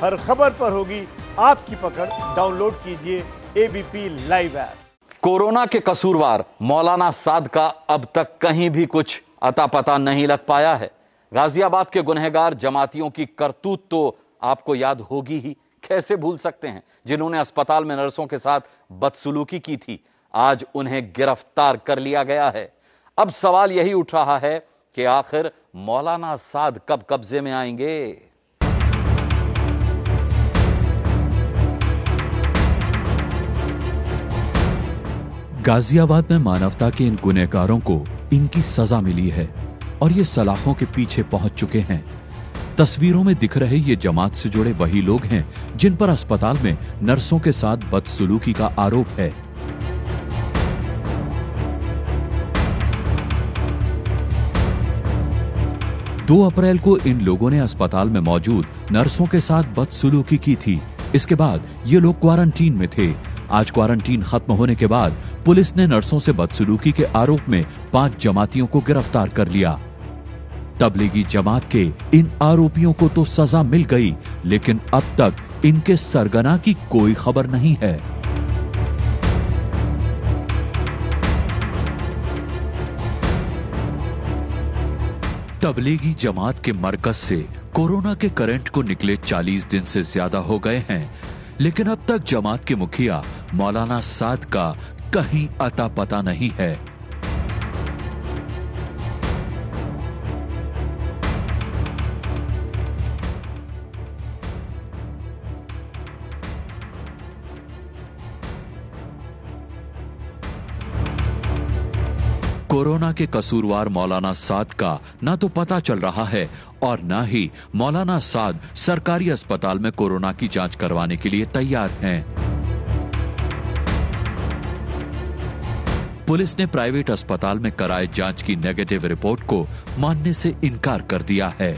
हर खबर पर होगी आपकी पकड़। डाउनलोड कीजिए एबीपी लाइव ऐप। कोरोना के कसूरवार मौलाना साद का अब तक कहीं भी कुछ अता पता नहीं लग पाया है। गाजियाबाद के गुनहगार जमातियों की करतूत तो आपको याद होगी ही, कैसे भूल सकते हैं, जिन्होंने अस्पताल में नर्सों के साथ बदसलूकी की थी। आज उन्हें गिरफ्तार कर लिया गया है। अब सवाल यही उठ रहा है कि आखिर मौलाना साद कब कब्जे में आएंगे। गाजियाबाद में मानवता के इन गुनहगारों को इनकी सजा मिली है और ये सलाखों के पीछे पहुंच चुके हैं। तस्वीरों में दिख रहे ये जमात से जुड़े वही लोग हैं जिन पर अस्पताल में नर्सों के साथ बदसलूकी का आरोप है। दो अप्रैल को इन लोगों ने अस्पताल में मौजूद नर्सों के साथ बदसलूकी की थी। इसके बाद ये लोग क्वारंटीन में थे। आज क्वारंटीन खत्म होने के बाद पुलिस ने नर्सों से बदसलूकी के आरोप में 5 जमातियों को गिरफ्तार कर लिया। तबलीगी जमात के इन आरोपियों को तो सजा मिल गई, लेकिन अब तक इनके सरगना की कोई खबर नहीं है। तबलीगी जमात के मरकज से कोरोना के करंट को निकले 40 दिन से ज्यादा हो गए हैं, लेकिन अब तक जमात के मुखिया मौलाना साद का कहीं अता पता नहीं है। कोरोना के कसूरवार मौलाना साद का ना तो पता चल रहा है और ना ही मौलाना साद सरकारी अस्पताल में कोरोना की जांच करवाने के लिए तैयार हैं। पुलिस ने प्राइवेट अस्पताल में कराए जांच की नेगेटिव रिपोर्ट को मानने से इनकार कर दिया है।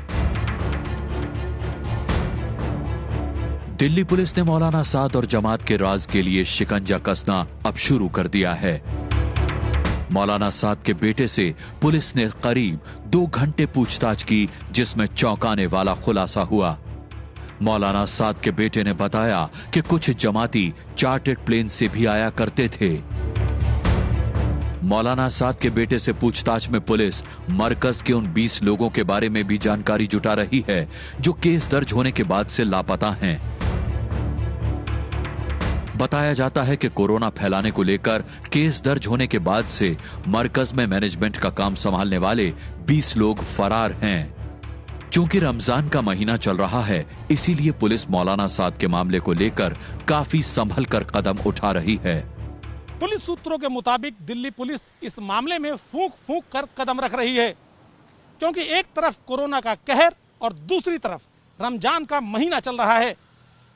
दिल्ली पुलिस ने मौलाना साद और जमात के राज के लिए शिकंजा कसना अब शुरू कर दिया है। मौलाना साद के बेटे से पुलिस ने करीब 2 घंटे पूछताछ की, जिसमें चौंकाने वाला खुलासा हुआ। मौलाना साद के बेटे ने बताया कि कुछ जमाती चार्टर्ड प्लेन से भी आया करते थे। मौलाना साद के बेटे से पूछताछ में पुलिस मरकज के उन 20 लोगों के बारे में भी जानकारी जुटा रही है जो केस दर्ज होने के बाद से लापता हैं। बताया जाता है कि कोरोना फैलाने को लेकर केस दर्ज होने के बाद से मरकज में मैनेजमेंट का काम संभालने वाले 20 लोग फरार हैं। चूंकि रमजान का महीना चल रहा है, इसीलिए पुलिस मौलाना साद के मामले को लेकर काफी संभल कर कदम उठा रही है। पुलिस सूत्रों के मुताबिक दिल्ली पुलिस इस मामले में फूंक फूंक कर कदम रख रही है, क्योंकि एक तरफ कोरोना का कहर और दूसरी तरफ रमजान का महीना चल रहा है।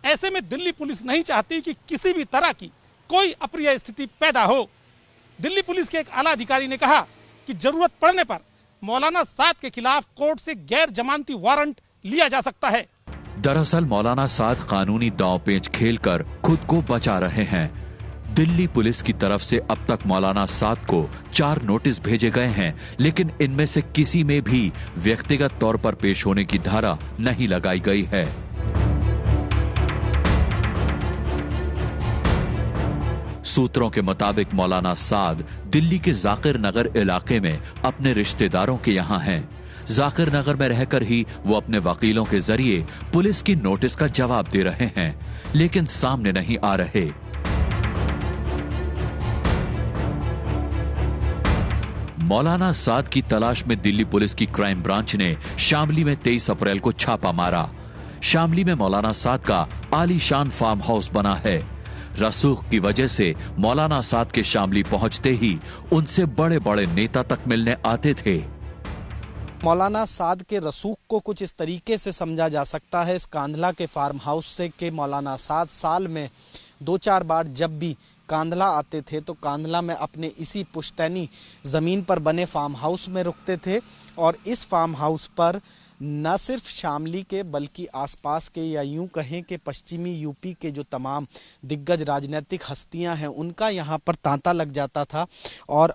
ऐसे में दिल्ली पुलिस नहीं चाहती कि किसी भी तरह की कोई अप्रिय स्थिति पैदा हो। दिल्ली पुलिस के एक आला अधिकारी ने कहा कि जरूरत पड़ने पर मौलाना साद के खिलाफ कोर्ट से गैर जमानती वारंट लिया जा सकता है। दरअसल मौलाना साद कानूनी दांव-पेच खेलकर खुद को बचा रहे हैं। दिल्ली पुलिस की तरफ से अब तक मौलाना साद को 4 नोटिस भेजे गए हैं, लेकिन इनमें से किसी में भी व्यक्तिगत तौर पर पेश होने की धारा नहीं लगाई गई है। सूत्रों के मुताबिक मौलाना साद दिल्ली के जाकिर नगर इलाके में अपने रिश्तेदारों के यहां हैं। जाकिर नगर में रहकर ही वो अपने वकीलों के जरिए पुलिस की नोटिस का जवाब दे रहे हैं, लेकिन सामने नहीं आ रहे। मौलाना साद की तलाश में दिल्ली पुलिस की क्राइम ब्रांच ने शामली में 23 अप्रैल को छापा मारा। शामली में मौलाना साद का आलीशान फार्म हाउस बना है। रसूख की वजह से मौलाना साद के शामली पहुंचते ही उनसे बड़े बड़े नेता तक मिलने आते थे। मौलाना साद के रसूख को कुछ इस तरीके से समझा जा सकता है, इस कांधला के फार्म हाउस से कि मौलाना साद साल में 2-4 बार जब भी कांधला आते थे तो कांधला में अपने इसी पुश्तैनी ज़मीन पर बने फार्म हाउस में रुकते थे। और इस फार्म हाउस पर न सिर्फ शामली के बल्कि आसपास के या यूं कहें कि पश्चिमी यूपी के जो तमाम दिग्गज राजनीतिक हस्तियां हैं उनका यहां पर तांता लग जाता था। और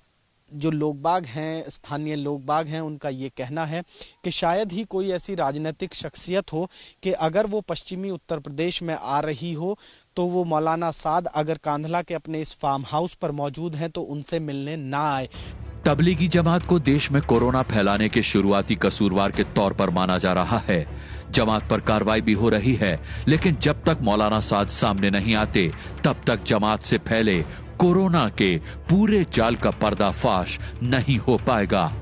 जो लोग बाग हैं, स्थानीय लोग बाग हैं, उनका ये कहना है कि शायद ही कोई ऐसी राजनीतिक शख्सियत हो कि अगर वो पश्चिमी उत्तर प्रदेश में आ रही हो तो वो मौलाना साद अगर कांधला के अपने इस फार्म हाउस पर मौजूद हैं तो उनसे मिलने ना आए। तबलीगी जमात को देश में कोरोना फैलाने के शुरुआती कसूरवार के तौर पर माना जा रहा है। जमात पर कार्रवाई भी हो रही है, लेकिन जब तक मौलाना साद सामने नहीं आते तब तक जमात से फैले कोरोना के पूरे जाल का पर्दाफाश नहीं हो पाएगा।